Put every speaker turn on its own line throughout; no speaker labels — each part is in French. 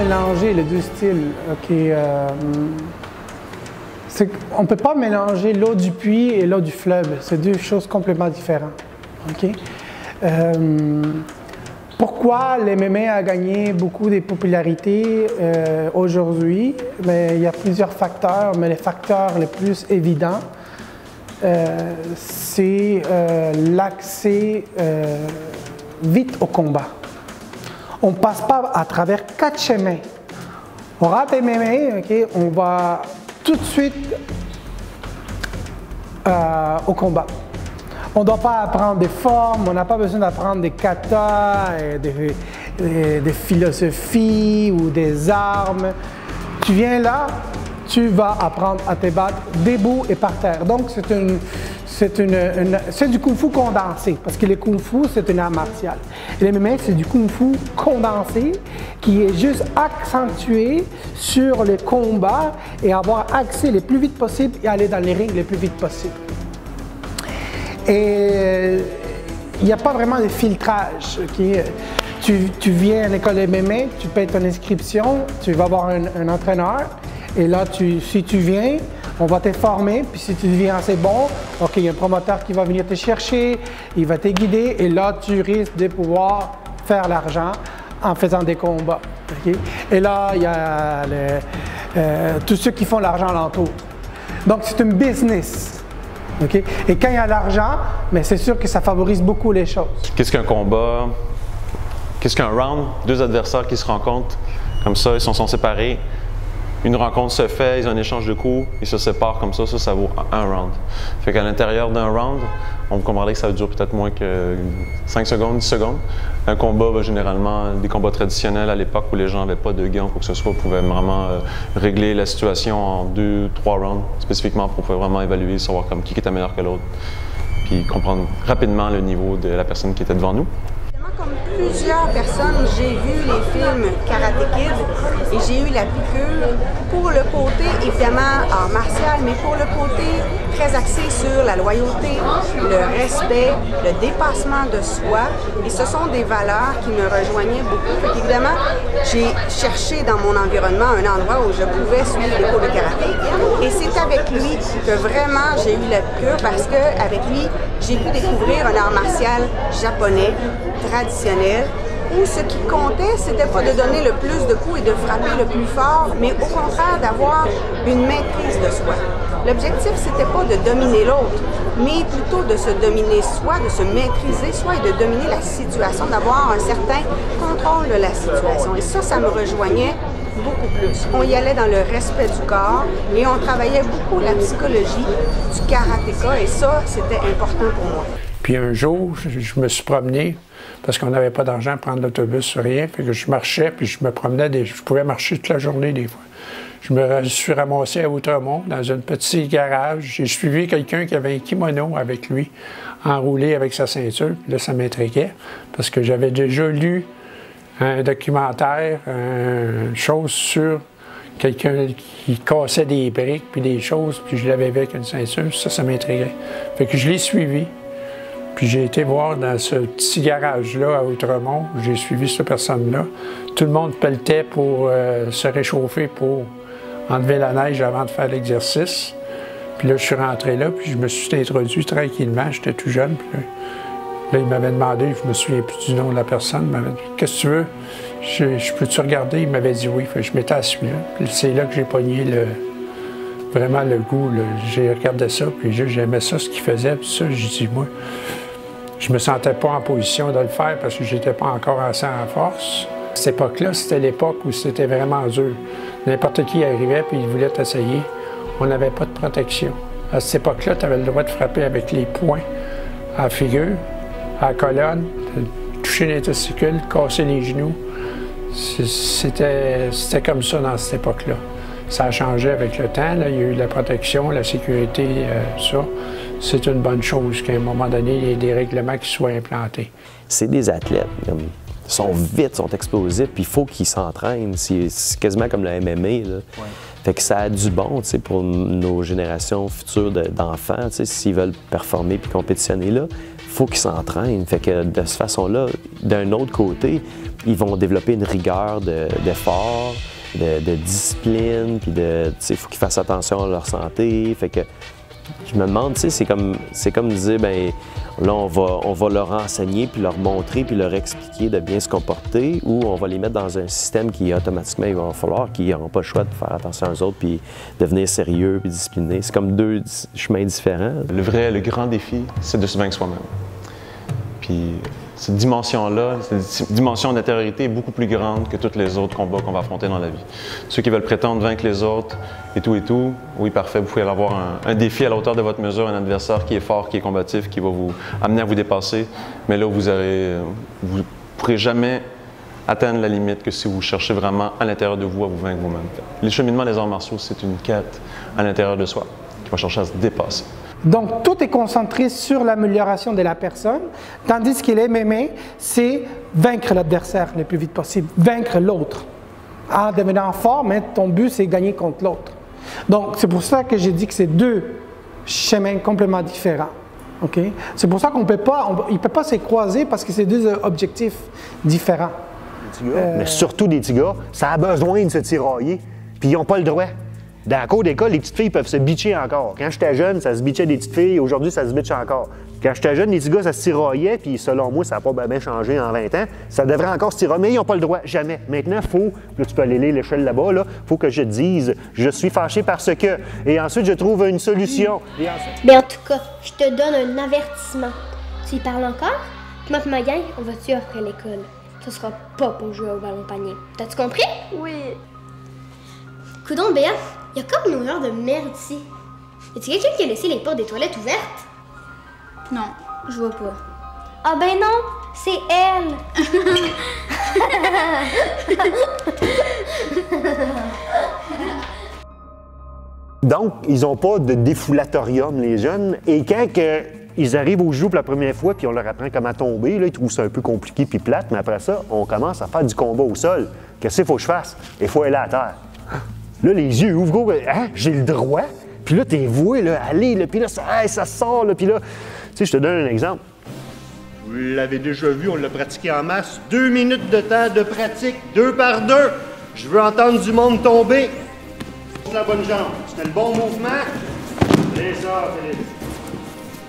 mélanger les deux styles. Okay, on ne peut pas mélanger l'eau du puits et l'eau du fleuve. C'est deux choses complètement différentes. Okay? Pourquoi le MMA a gagné beaucoup de popularité aujourd'hui? Il y a plusieurs facteurs, mais les facteurs les plus évidents, c'est l'accès vite au combat. On ne passe pas à travers 4 chemins. On rate MMA, okay, on va tout de suite au combat. On ne doit pas apprendre des formes, on n'a pas besoin d'apprendre des katas, des philosophies ou des armes. Tu viens là, tu vas apprendre à te battre debout et par terre. Donc c'est du kung-fu condensé, parce que le kung-fu, c'est un art martial. Et le MMA, c'est du kung-fu condensé qui est juste accentué sur le combat et avoir accès le plus vite possible et aller dans les rings le plus vite possible. Et il n'y a pas vraiment de filtrage. Okay? Tu viens à l'école de MMA, tu payes ton inscription, tu vas voir un entraîneur, et là, si tu viens, on va te former, puis si tu deviens assez bon, OK, il y a un promoteur qui va venir te chercher, il va te guider, et là, tu risques de pouvoir faire l'argent en faisant des combats. Okay? Et là, il y a tous ceux qui font l'argent alentour. Donc, c'est un business. Okay? Et quand il y a l'argent, c'est sûr que ça favorise beaucoup les choses.
Qu'est-ce qu'un combat? Qu'est-ce qu'un round? Deux adversaires qui se rencontrent, comme ça, ils sont séparés. Une rencontre se fait, ils ont un échange de coups, ils se séparent comme ça vaut un round. Fait qu'à l'intérieur d'un round, on comprendrait que ça dure peut-être moins que 5 secondes, 10 secondes. Un combat, généralement, des combats traditionnels à l'époque où les gens n'avaient pas de gants ou quoi que ce soit, pouvaient vraiment régler la situation en 2-3 rounds, spécifiquement pour pouvoir vraiment évaluer, savoir comme qui était meilleur que l'autre, puis comprendre rapidement le niveau de la personne qui était devant nous.
Comme plusieurs personnes, j'ai vu les films Karate Kid et j'ai eu la piqûre pour le côté, évidemment, art martial, mais pour le côté très axé sur la loyauté, le respect, le dépassement de soi. Et ce sont des valeurs qui me rejoignaient beaucoup. Fait qu'évidemment, j'ai cherché dans mon environnement un endroit où je pouvais suivre les cours de karaté. Et c'est avec lui que vraiment j'ai eu la piqûre parce qu'avec lui, j'ai pu découvrir un art martial japonais, traditionnel, où ce qui comptait, c'était pas de donner le plus de coups et de frapper le plus fort, mais au contraire d'avoir une maîtrise de soi. L'objectif, c'était pas de dominer l'autre, mais plutôt de se dominer soi, de se maîtriser soi et de dominer la situation, d'avoir un certain contrôle de la situation. Et ça me rejoignait beaucoup plus. On y allait dans le respect du corps et on travaillait beaucoup la psychologie du karatéka et ça, c'était important pour moi.
Puis un jour, je me suis promené parce qu'on n'avait pas d'argent pour prendre l'autobus, rien. Fait que je marchais, puis je me promenais, je pouvais marcher toute la journée des fois. Je me suis ramassé à Outremont, dans un petit garage. J'ai suivi quelqu'un qui avait un kimono avec lui, enroulé avec sa ceinture. Puis là, ça m'intriguait, parce que j'avais déjà lu un documentaire, une chose sur quelqu'un qui cassait des briques, puis des choses, puis je l'avais vu avec une ceinture. Ça m'intriguait. Fait que je l'ai suivi. Puis j'ai été voir dans ce petit garage-là à Outremont, j'ai suivi cette personne-là. Tout le monde pelletait pour se réchauffer, pour enlever la neige avant de faire l'exercice. Puis là, je suis rentré là, puis je me suis introduit tranquillement, j'étais tout jeune. Puis là, il m'avait demandé, je me souviens plus du nom de la personne, il m'avait dit « Qu'est-ce que tu veux? Je peux-tu regarder? » Il m'avait dit oui, fait que je m'étais assis là. Puis c'est là que j'ai pogné vraiment le goût. J'ai regardé ça, puis j'aimais ça, ce qu'il faisait, puis ça, j'ai dit « Moi, je me sentais pas en position de le faire parce que j'étais pas encore assez en force. » À cette époque-là, c'était l'époque où c'était vraiment dur. N'importe qui arrivait puis il voulait t'essayer. On n'avait pas de protection. À cette époque-là, tu avais le droit de frapper avec les poings à la figure, à la colonne, de toucher les testicules, casser les genoux. C'était comme ça dans cette époque-là. Ça a changé avec le temps. Là. Il y a eu la protection, la sécurité, ça. C'est une bonne chose qu'à un moment donné, il y ait des règlements qui soient implantés.
C'est des athlètes. Ils sont vite, sont explosifs, puis il faut qu'ils s'entraînent. C'est quasiment comme le MMA. Là. Ouais. Fait que ça a du bon pour nos générations futures d'enfants. S'ils veulent performer puis compétitionner là, il faut qu'ils s'entraînent. Fait que de cette façon-là, d'un autre côté, ils vont développer une rigueur d'effort, de discipline, puis il faut qu'ils fassent attention à leur santé. Fait que je me demande, c'est comme dire, ben là, on va leur enseigner, puis leur montrer, puis leur expliquer de bien se comporter, ou on va les mettre dans un système qui, automatiquement, il va falloir qu'ils n'auront pas le choix de faire attention aux autres, puis devenir sérieux, puis discipliné. C'est comme deux chemins différents.
Le grand défi, c'est de se vaincre soi-même. Puis cette dimension-là, cette dimension d'intériorité est beaucoup plus grande que tous les autres combats qu'on va affronter dans la vie. Ceux qui veulent prétendre vaincre les autres et tout, oui, parfait, vous pouvez avoir un défi à la hauteur de votre mesure, un adversaire qui est fort, qui est combatif, qui va vous amener à vous dépasser. Mais là, vous ne pourrez jamais atteindre la limite que si vous cherchez vraiment à l'intérieur de vous à vous vaincre vous-même. Les cheminements des arts martiaux, c'est une quête à l'intérieur de soi qui va chercher à se dépasser.
Donc, tout est concentré sur l'amélioration de la personne, tandis que l'MMA, c'est vaincre l'adversaire le plus vite possible, vaincre l'autre. En devenant fort, mais ton but, c'est gagner contre l'autre. Donc, c'est pour ça que j'ai dit que c'est deux chemins complètement différents. Okay? C'est pour ça qu'on peut pas, il ne peut pas se croiser parce que c'est deux objectifs différents.
Mais surtout des petits gars, ça a besoin de se tirailler, puis ils n'ont pas le droit. Dans la cour d'école, les petites filles peuvent se bitcher encore. Quand j'étais jeune, ça se bitchait des petites filles. Aujourd'hui, ça se bitche encore. Quand j'étais jeune, les petits gars, ça se tiraillait. Puis selon moi, ça n'a pas bien changé en 20 ans. Ça devrait encore se tirailler, mais ils n'ont pas le droit. Jamais. Maintenant, il faut, là, tu peux aller lire l'échelle là-bas, il faut que je te dise, je suis fâché parce que. Et ensuite, je trouve une solution.
Mais en tout cas, je te donne un avertissement. Tu y parles encore? Moi et ma gang, on va tuer après l'école. Ce sera pas pour jouer au ballon panier. T'as-tu compris?
Oui.
Coudon, Béa, il y a comme une odeur de merde ici. Y a-t-il quelqu'un qui a laissé les portes des toilettes ouvertes?
Non, je vois pas.
Ah ben non, c'est elle!
Donc, ils n'ont pas de défoulatorium, les jeunes. Et quand ils arrivent au jeu pour la première fois, puis on leur apprend comment tomber, là, ils trouvent ça un peu compliqué puis plate, mais après ça, on commence à faire du combat au sol. Qu'est-ce qu'il faut que je fasse? Il faut aller à terre. Là, les yeux ouvrent, gros, hein? J'ai le droit. Puis là, t'es voué, là, aller, là, puis là, ça sort, là, puis là... Tu sais, je te donne un exemple. Vous l'avez déjà vu, on l'a pratiqué en masse. 2 minutes de temps de pratique, 2 par 2. Je veux entendre du monde tomber. C'est la bonne jambe. C'était le bon mouvement. C'est ça, Philippe.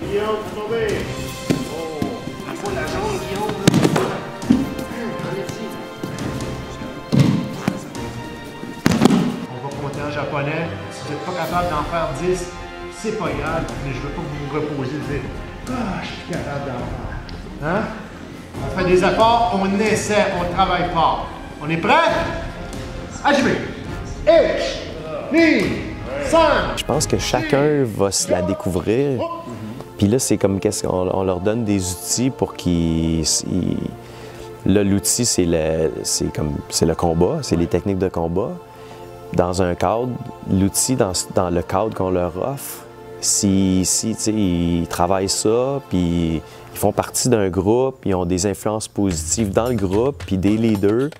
Guillaume, faut tomber. Oh, il faut la jambe, Guillaume, là. En japonais, si vous n'êtes pas capable d'en faire 10, c'est pas grave, mais je veux pas que vous vous reposiez et dire « Ah, je suis capable d'en faire. » Hein? On fait des efforts, on essaie, on travaille fort. On est prêt? Hajime! 5!
Je pense que chacun va se la découvrir. Puis là, c'est comme on leur donne des outils pour qu'ils... Là, l'outil, c'est le combat, c'est les techniques de combat. Dans un cadre, l'outil, dans le cadre qu'on leur offre, si ils travaillent ça, puis ils font partie d'un groupe, ils ont des influences positives dans le groupe, puis des leaders.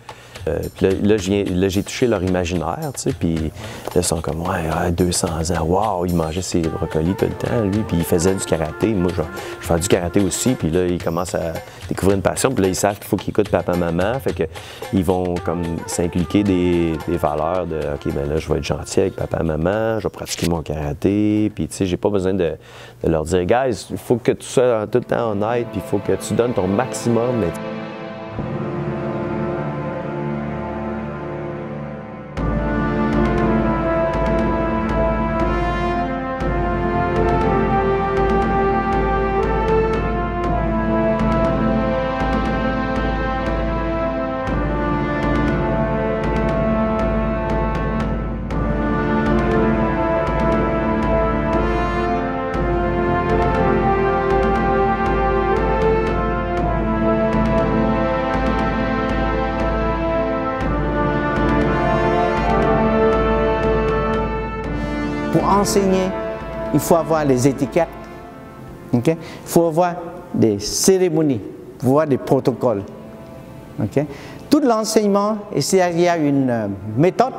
Puis là, j'ai touché leur imaginaire, tu sais, puis là, ils sont comme, ouais, 200 ans, wow, il mangeait ses brocolis tout le temps, lui, puis il faisait du karaté. Moi, je fais du karaté aussi, puis là, ils commencent à découvrir une passion, puis là, ils savent qu'il faut qu'ils écoutent papa-maman, fait qu'ils vont comme s'inculquer des valeurs de, OK, ben là, je vais être gentil avec papa-maman, je vais pratiquer mon karaté, puis tu sais, j'ai pas besoin de leur dire, guys, il faut que tu sois tout le temps honnête, puis il faut que tu donnes ton maximum, mais...
Pour enseigner, il faut avoir les étiquettes, okay? Il faut avoir des cérémonies, il faut avoir des protocoles. Okay? Tout l'enseignement, il y a une méthode,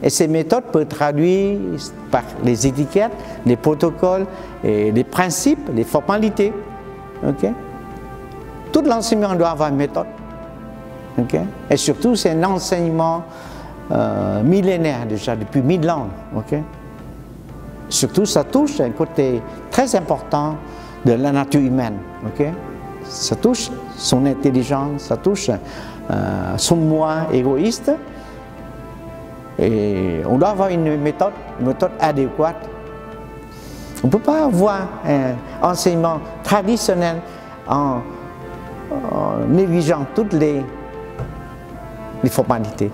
et ces méthodes peuvent être traduites par les étiquettes, les protocoles, et les principes, les formalités. ok? Tout l'enseignement doit avoir une méthode. Okay? Et surtout, c'est un enseignement millénaire déjà, depuis 1000 ans. Okay? Surtout, ça touche un côté très important de la nature humaine. Okay? Ça touche son intelligence, ça touche son moi égoïste. Et on doit avoir une méthode adéquate. On ne peut pas avoir un enseignement traditionnel en négligeant toutes les formalités.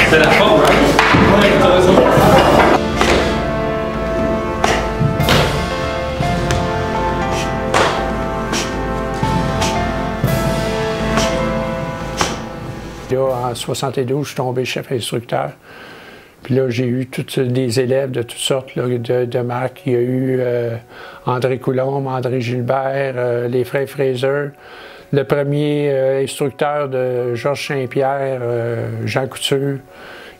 C'est la forme, hein? Ouais, t'as raison.
Là, en 72, je suis tombé chef instructeur. Puis là, j'ai eu tous des élèves de toutes sortes là, de marques. Il y a eu André Coulombe, André Gilbert, les frères Fraser. Le premier instructeur de Georges Saint-Pierre, Jean Couture.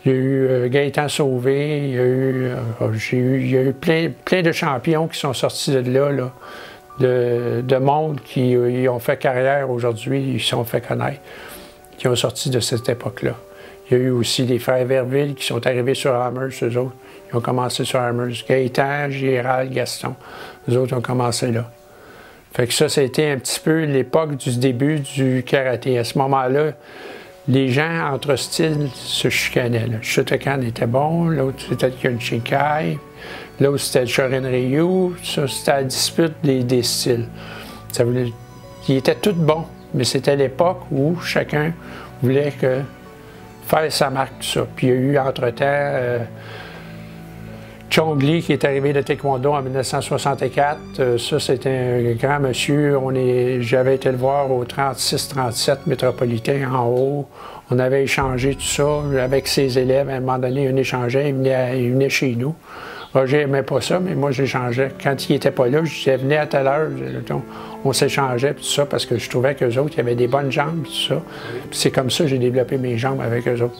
Il y a eu Gaëtan Sauvé. Il y a eu plein de champions qui sont sortis de là, de monde qui ont fait carrière aujourd'hui, ils se sont fait connaître, qui ont sorti de cette époque-là. Il y a eu aussi les frères Verville qui sont arrivés sur Amherst, eux autres. Ils ont commencé sur Amherst. Gaëtan, Gérald, Gaston, eux autres ont commencé là. Fait que ça a été un petit peu l'époque du début du karaté. À ce moment-là, les gens entre styles se chicanaient. Le Shotokan était bon, l'autre c'était le Kyunshinkai, l'autre c'était le Shorin Ryu. Ça, c'était la dispute des styles. Ça voulait... Ils étaient tous bons, mais c'était l'époque où chacun voulait faire sa marque, tout ça. Puis il y a eu entre-temps Chong Li qui est arrivé de Taekwondo en 1964. Ça, c'était un grand monsieur. J'avais été le voir au 36-37 métropolitain en haut. On avait échangé tout ça avec ses élèves. À un moment donné, on échangeait, il venait chez nous. Roger n'aimait pas ça, mais moi, j'échangeais. Quand il n'était pas là, je disais, venez à telle heure. On s'échangeait, tout ça, parce que je trouvais qu'eux autres, ils avaient des bonnes jambes, tout ça. C'est comme ça que j'ai développé mes jambes avec eux autres.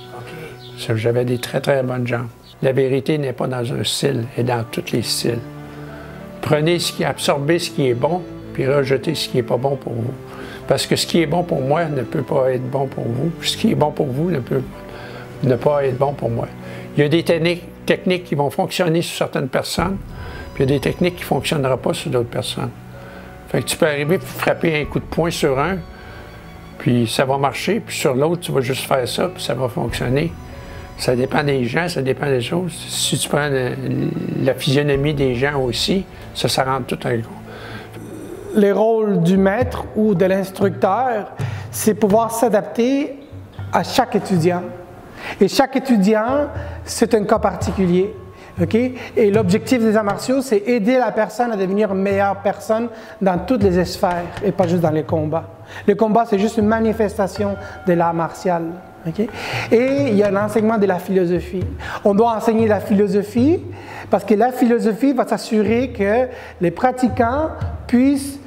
J'avais des très, très bonnes jambes. La vérité n'est pas dans un style, elle est dans tous les styles. Absorbez ce qui est bon, puis rejetez ce qui n'est pas bon pour vous. Parce que ce qui est bon pour moi ne peut pas être bon pour vous, puis ce qui est bon pour vous ne peut ne pas être bon pour moi. Il y a des techniques qui vont fonctionner sur certaines personnes, puis il y a des techniques qui ne fonctionneront pas sur d'autres personnes. Fait que tu peux arriver et frapper un coup de poing sur un, puis ça va marcher, puis sur l'autre, tu vas juste faire ça, puis ça va fonctionner. Ça dépend des gens, ça dépend des choses. Si tu prends la physionomie des gens aussi, ça rentre tout en gros.
Le rôle du maître ou de l'instructeur, c'est pouvoir s'adapter à chaque étudiant. Et chaque étudiant, c'est un cas particulier. Okay? Et l'objectif des arts martiaux, c'est aider la personne à devenir une meilleure personne dans toutes les sphères et pas juste dans les combats. Le combat, c'est juste une manifestation de l'art martial. Okay? Et il y a l'enseignement de la philosophie. On doit enseigner la philosophie parce que la philosophie va s'assurer que les pratiquants puissent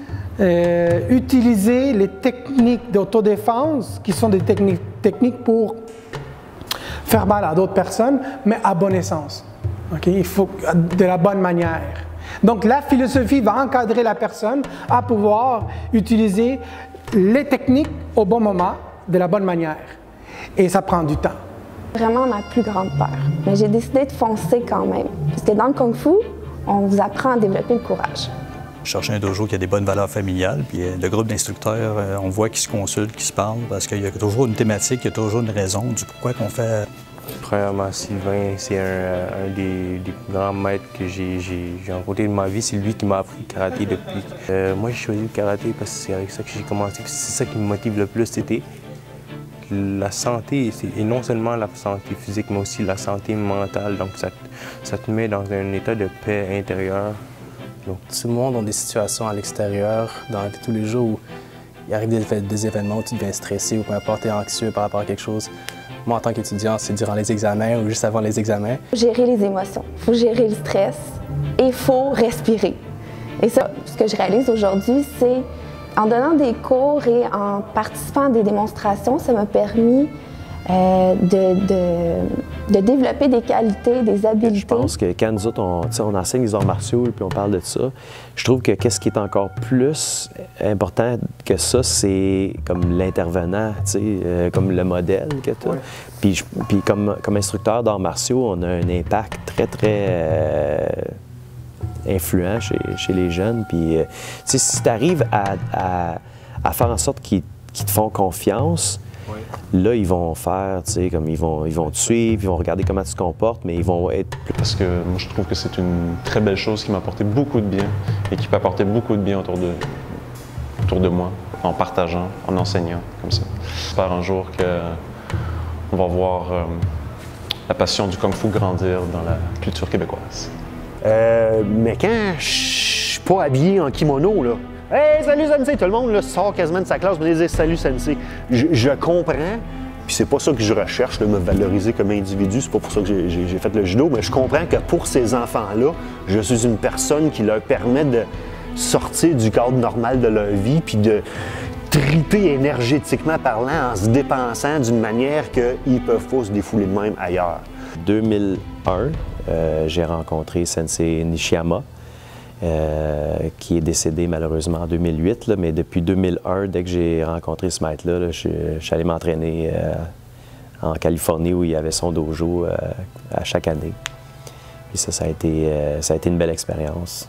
utiliser les techniques d'autodéfense qui sont des techniques pour faire mal à d'autres personnes, mais à bon essence. Okay? Il faut de la bonne manière. Donc la philosophie va encadrer la personne à pouvoir utiliser les techniques au bon moment, de la bonne manière. Et ça prend du temps.
Vraiment ma plus grande peur. Mais j'ai décidé de foncer quand même. Parce que dans le Kung Fu, on vous apprend à développer le courage.
Je cherche un dojo qui a des bonnes valeurs familiales, puis le groupe d'instructeurs, on voit qu'ils se consultent, qu'ils se parlent, parce qu'il y a toujours une thématique, il y a toujours une raison du pourquoi qu'on fait.
Premièrement, Sylvain, c'est un des plus grands maîtres que j'ai rencontré de ma vie. C'est lui qui m'a appris le karaté depuis. Moi, j'ai choisi le karaté parce que c'est avec ça que j'ai commencé. C'est ça qui me motive le plus, c'était la santé, et non seulement la santé physique, mais aussi la santé mentale. Donc, ça te met dans un état de paix intérieure.
Donc, tout le monde a des situations à l'extérieur, dans la vie de tous les jours, où il arrive des événements où tu deviens stressé ou peu importe, tu es anxieux par rapport à quelque chose. moi, en tant qu'étudiant, c'est durant les examens ou juste avant les examens.
Gérer les émotions, il faut gérer le stress et il faut respirer. Et ça, ce que je réalise aujourd'hui, c'est en donnant des cours et en participant à des démonstrations, ça m'a permis de développer des qualités, des habiletés.
Je pense que quand nous autres, on enseigne les arts martiaux puis on parle de ça, je trouve que qu'est-ce qui est encore plus important que ça, c'est comme l'intervenant, comme le modèle que tu as. Ouais. Puis comme instructeur d'arts martiaux, on a un impact très, très influent chez les jeunes. Puis si tu arrives à faire en sorte qu'ils te font confiance, oui. Là, ils vont faire, comme ils vont te suivre, ils vont regarder comment tu te comportes, mais ils vont être...
Parce que moi, je trouve que c'est une très belle chose qui m'a apporté beaucoup de bien et qui peut apporter beaucoup de bien autour de moi, en partageant, en enseignant, comme ça. J'espère un jour qu'on va voir la passion du kung-fu grandir dans la culture québécoise.
Mais quand je suis pas habillé en kimono, là, « Hey, salut Sensei! » Tout le monde là, sort quasiment de sa classe pour dire « Salut Sensei! » Je comprends, puis c'est pas ça que je recherche, là, me valoriser comme individu, c'est pas pour ça que j'ai fait le judo, mais je comprends que pour ces enfants-là, je suis une personne qui leur permet de sortir du cadre normal de leur vie, puis de triper énergétiquement parlant en se dépensant d'une manière qu'ils ne peuvent pas se défouler de même ailleurs.
2001, j'ai rencontré Sensei Nishiyama, qui est décédé malheureusement en 2008, là, mais depuis 2001, dès que j'ai rencontré ce maître-là, je suis allé m'entraîner en Californie où il y avait son dojo à chaque année. Et ça a été une belle expérience.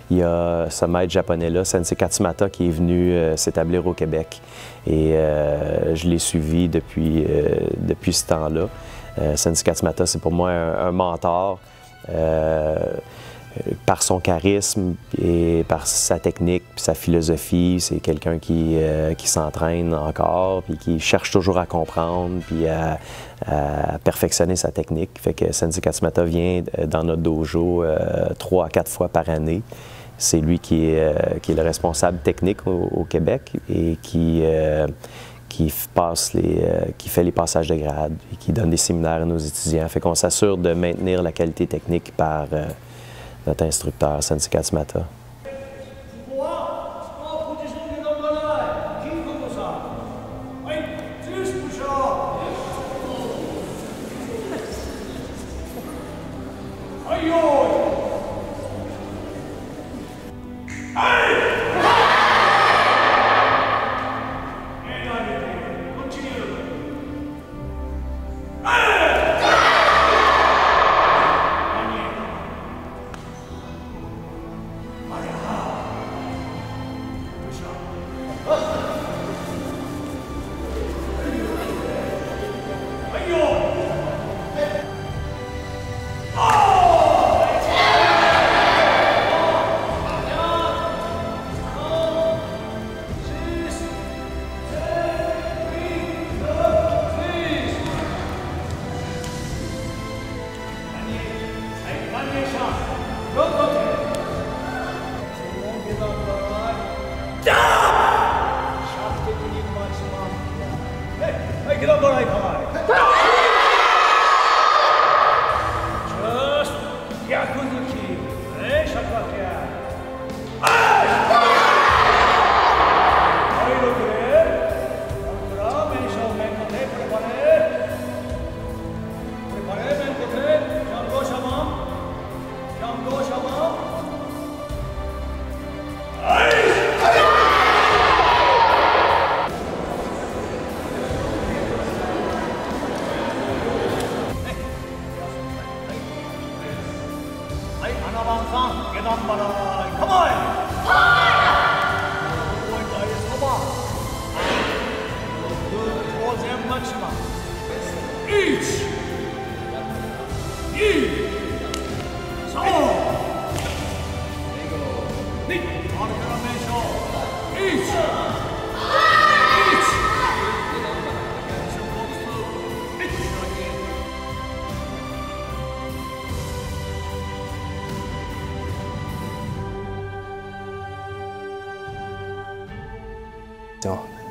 Il y a ce maître japonais-là, Sensei Katsumata, qui est venu s'établir au Québec. Et je l'ai suivi depuis ce temps-là. Sensei Katsumata, c'est pour moi un mentor. Par son charisme et par sa technique puis sa philosophie, c'est quelqu'un qui s'entraîne encore puis qui cherche toujours à comprendre puis à perfectionner sa technique. Fait que Sensei Katsumata vient dans notre dojo 3 à 4 fois par année. C'est lui qui est le responsable technique au Québec et qui fait les passages de grade et qui donne des séminaires à nos étudiants. Fait qu'on s'assure de maintenir la qualité technique par notre instructeur, Sensei Katsumata.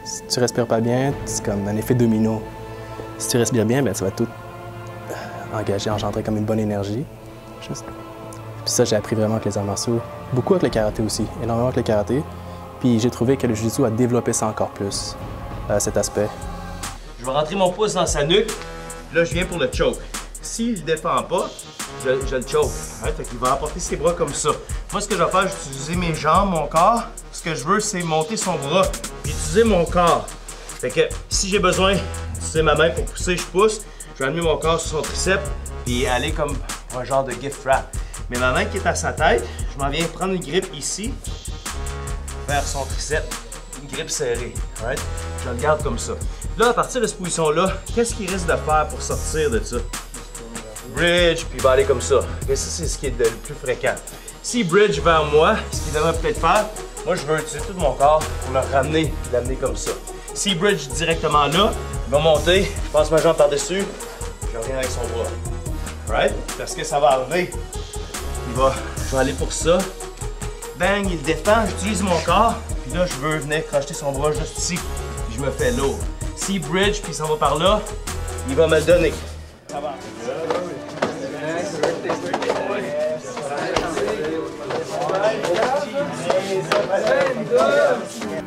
Si tu respires pas bien, c'est comme un effet domino. Si tu respires bien, bien, tu vas tout engendrer comme une bonne énergie. Puis ça, j'ai appris vraiment avec les arts martiaux. Beaucoup avec le karaté aussi, énormément avec le karaté. Puis j'ai trouvé que le jiu-jitsu a développé ça encore plus, cet aspect.
Je vais rentrer mon pouce dans sa nuque. Là, je viens pour le choke. S'il ne défend pas, je le choke. Fait qu'il va apporter ses bras comme ça. Moi, ce que je vais faire, je vais utiliser mes jambes, mon corps. Ce que je veux, c'est monter son bras puis utiliser mon corps. Fait que si j'ai besoin d'utiliser ma main pour pousser, je pousse. Je vais amener mon corps sur son triceps puis aller comme un genre de gift wrap. Mais ma main qui est à sa tête, je m'en viens prendre une grippe ici vers son triceps. Une grippe serrée. Right? Je le garde comme ça. Là, à partir de cette position-là, qu'est-ce qu'il risque de faire pour sortir de ça? Bridge, puis il va aller comme ça. Et ça, c'est ce qui est le plus fréquent. Si bridge vers moi, ce qu'il devrait peut-être faire, moi, je veux utiliser tout mon corps pour le ramener, puis l'amener comme ça. Si bridge directement là, il va monter, je passe ma jambe par-dessus, je reviens avec son bras. Right? Parce que ça va arriver. Je vais aller pour ça. Bang, il défend, j'utilise mon corps, puis là, je veux venir crocheter son bras juste ici, puis je me fais lourd. Si bridge, puis il s'en va par là, il va me le donner. Ça va.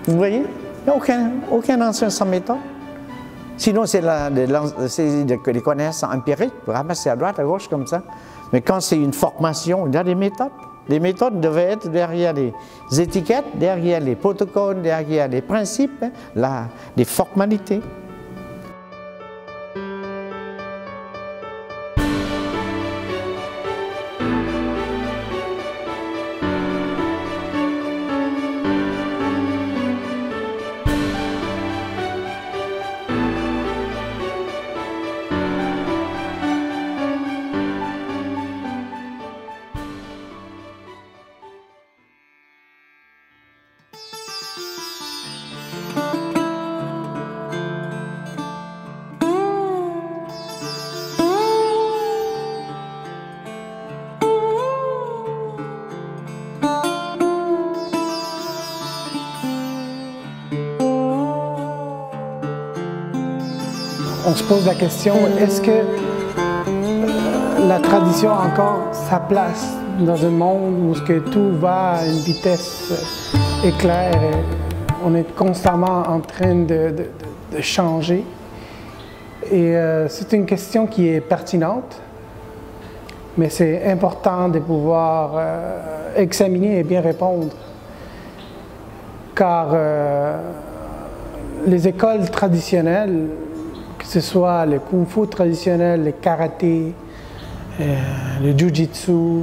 Vous voyez, il n'y a aucun ancien sans méthode. Sinon, c'est des connaissances empiriques, pour ramasser à droite, à gauche, comme ça. Mais quand c'est une formation, il y a des méthodes. Les méthodes devaient être derrière les étiquettes, derrière les protocoles, derrière les principes, les formalités.
On se pose la question, est-ce que la tradition a encore sa place dans un monde où tout va à une vitesse éclair et on est constamment en train de changer? Et c'est une question qui est pertinente, mais c'est important de pouvoir examiner et bien répondre. Car les écoles traditionnelles, que ce soit le kung-fu traditionnel, le karaté, le jiu-jitsu,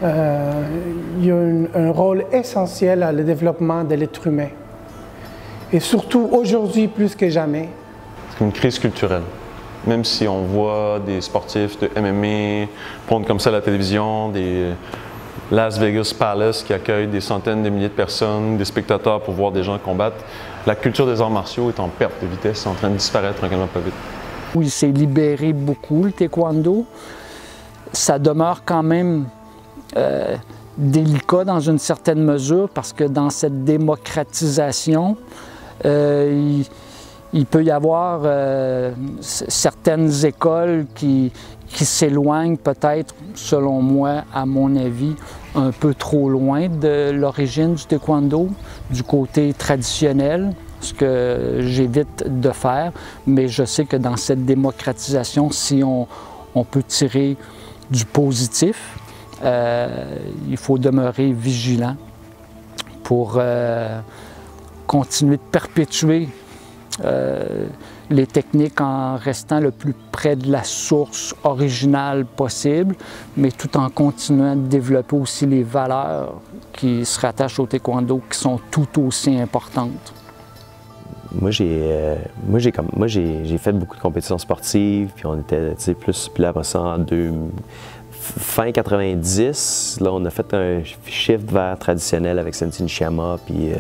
il y a un rôle essentiel à le développement de l'être humain. Et surtout aujourd'hui plus que jamais.
C'est une crise culturelle. Même si on voit des sportifs de MMA prendre comme ça à la télévision, des Las Vegas Palace qui accueillent des centaines de milliers de personnes, des spectateurs pour voir des gens combattre, la culture des arts martiaux est en perte de vitesse, c'est en train de disparaître tranquillement pas vite.
Oui, il s'est libéré beaucoup, le taekwondo. Ça demeure quand même délicat dans une certaine mesure parce que dans cette démocratisation, il peut y avoir certaines écoles qui s'éloignent peut-être, selon moi, à mon avis, un peu trop loin de l'origine du taekwondo, du côté traditionnel, ce que j'évite de faire, mais je sais que dans cette démocratisation, si on peut tirer du positif, il faut demeurer vigilant pour continuer de perpétuer les techniques en restant le plus près de la source originale possible, mais tout en continuant de développer aussi les valeurs qui se rattachent au taekwondo, qui sont tout aussi importantes.
Moi, j'ai fait beaucoup de compétitions sportives, puis on était plus, puis là, après ça, fin 90, là, on a fait un shift vers traditionnel avec Sensei Nishiyama, puis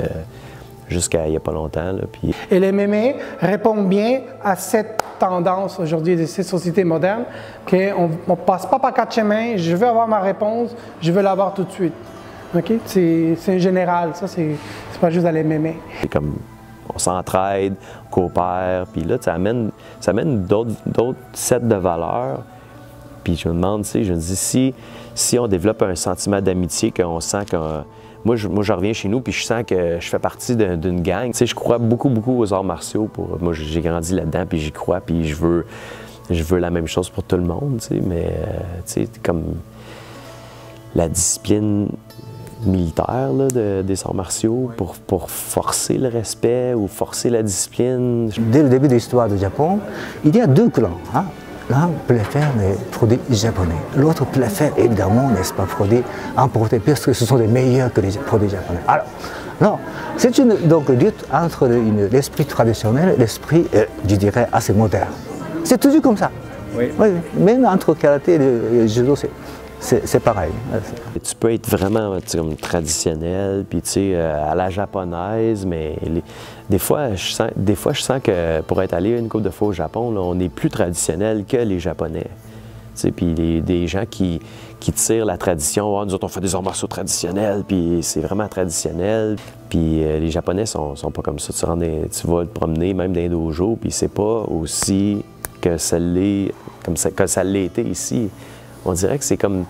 jusqu'à il n'y a pas longtemps. Là, puis...
Et le MMA répond bien à cette tendance aujourd'hui de cette société moderne, qu'on ne passe pas par quatre chemins, je veux avoir ma réponse, je veux l'avoir tout de suite. Okay? C'est un général, ça, c'est pas juste à l'MMA.
C'est comme on s'entraide, on coopère, puis là, ça amène d'autres sets de valeurs. Puis je me demande, tu sais, je me dis, si on développe un sentiment d'amitié, qu'on sent que... Moi, je reviens chez nous, puis je sens que je fais partie d'une gang. Tu sais, je crois beaucoup aux arts martiaux. Moi, j'ai grandi là-dedans, puis j'y crois, puis je veux la même chose pour tout le monde, tu sais, mais, tu sais, comme la discipline militaire là, des arts martiaux pour forcer le respect ou forcer la discipline.
Dès le début de l'histoire du Japon, il y a deux clans. Hein? L'un préfère les produits japonais, l'autre préfère évidemment, n'est-ce pas, produits importés, puisque ce sont les meilleurs que les produits japonais. Alors, non, c'est une lutte entre l'esprit traditionnel et l'esprit, je dirais, assez moderne. C'est toujours comme ça. Oui. Oui, même entre karaté et le judo, c'est pareil.
Tu peux être vraiment comme traditionnel, puis tu sais, à la japonaise, mais des fois, je sens que pour être allé une couple de fois au Japon, là, on est plus traditionnel que les Japonais. Tu sais, puis des gens qui tirent la tradition, nous autres on fait des arts martiaux traditionnels, puis c'est vraiment traditionnel. Puis les Japonais sont pas comme ça. Tu vas te promener même dans les dojos, puis c'est pas aussi que ça l'est été ici. On dirait que c'est comme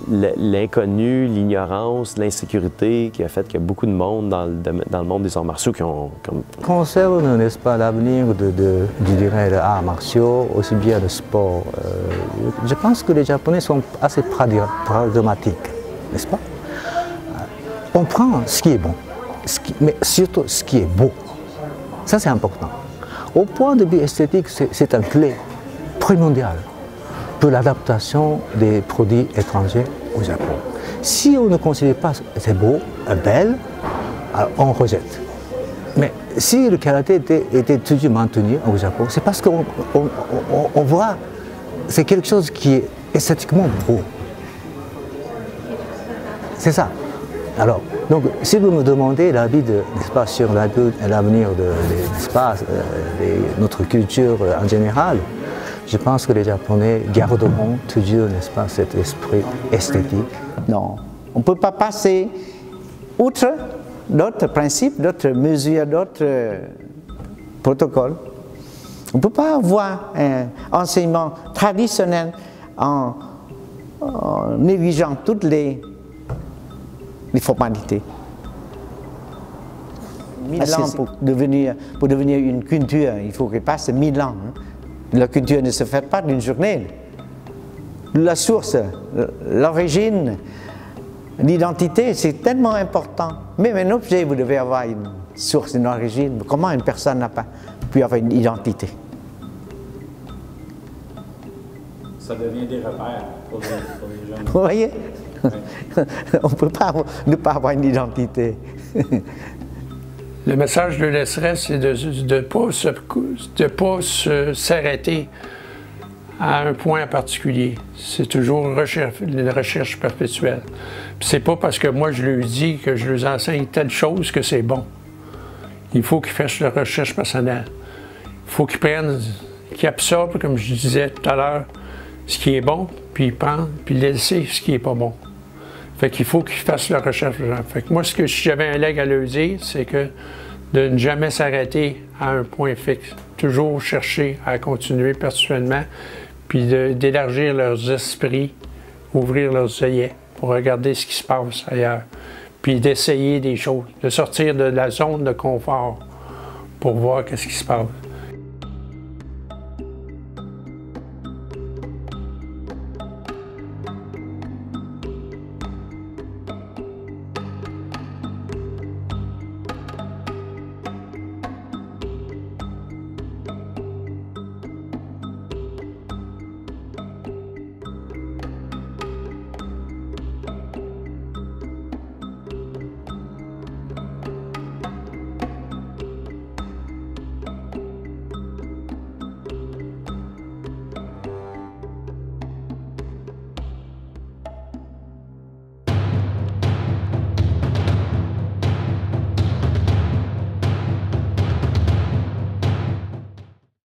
l'inconnu, l'ignorance, l'insécurité qui a fait qu'il y a beaucoup de monde dans le monde des arts martiaux qui ont...
Concerne, n'est-ce pas, l'avenir je dirais, des arts martiaux, aussi bien le sport, je pense que les Japonais sont assez pragmatiques, n'est-ce pas? On prend ce qui est bon, mais surtout ce qui est beau. Ça, c'est important. Au point de vue esthétique, c'est un clé primordial pour l'adaptation des produits étrangers au Japon. Si on ne considère pas c'est beau, belle, alors on rejette. Mais si le karaté était toujours maintenu au Japon, c'est parce qu'on voit, c'est quelque chose qui est esthétiquement beau. C'est ça. Alors, donc, si vous me demandez l'avis sur l'avenir de notre culture en général, je pense que les Japonais garderont toujours, n'est-ce pas, cet esprit esthétique.
Non, on ne peut pas passer outre d'autres principes, d'autres mesures, d'autres protocoles. On ne peut pas avoir un enseignement traditionnel en négligeant toutes les formalités. 1000 ans pour devenir une culture, il faut qu'il passe 1000 ans. Hein. La culture ne se fait pas d'une journée. La source, l'origine, l'identité, c'est tellement important. Même un objet, vous devez avoir une source, une origine. Comment une personne n'a pas pu avoir une identité?
Ça devient des repères pour les jeunes.
Vous voyez? Oui. On ne peut pas ne pas avoir une identité.
Le message que je laisserais, c'est de ne pas s'arrêter à un point particulier. C'est toujours une recherche perpétuelle. Ce n'est pas parce que moi je leur dis que je leur enseigne telle chose que c'est bon. Il faut qu'ils fassent leur recherche personnelle. Il faut qu'ils prennent, qu'ils absorbent, comme je disais tout à l'heure, ce qui est bon, puis ils prennent, puis laisser ce qui n'est pas bon. Fait qu'il faut qu'ils fassent leur recherche. Fait que moi, si j'avais un leg à leur dire, c'est que de ne jamais s'arrêter à un point fixe. Toujours chercher à continuer perpétuellement, puis d'élargir leurs esprits, ouvrir leurs œillets pour regarder ce qui se passe ailleurs, puis d'essayer des choses, de sortir de la zone de confort pour voir qu'est-ce qui se passe.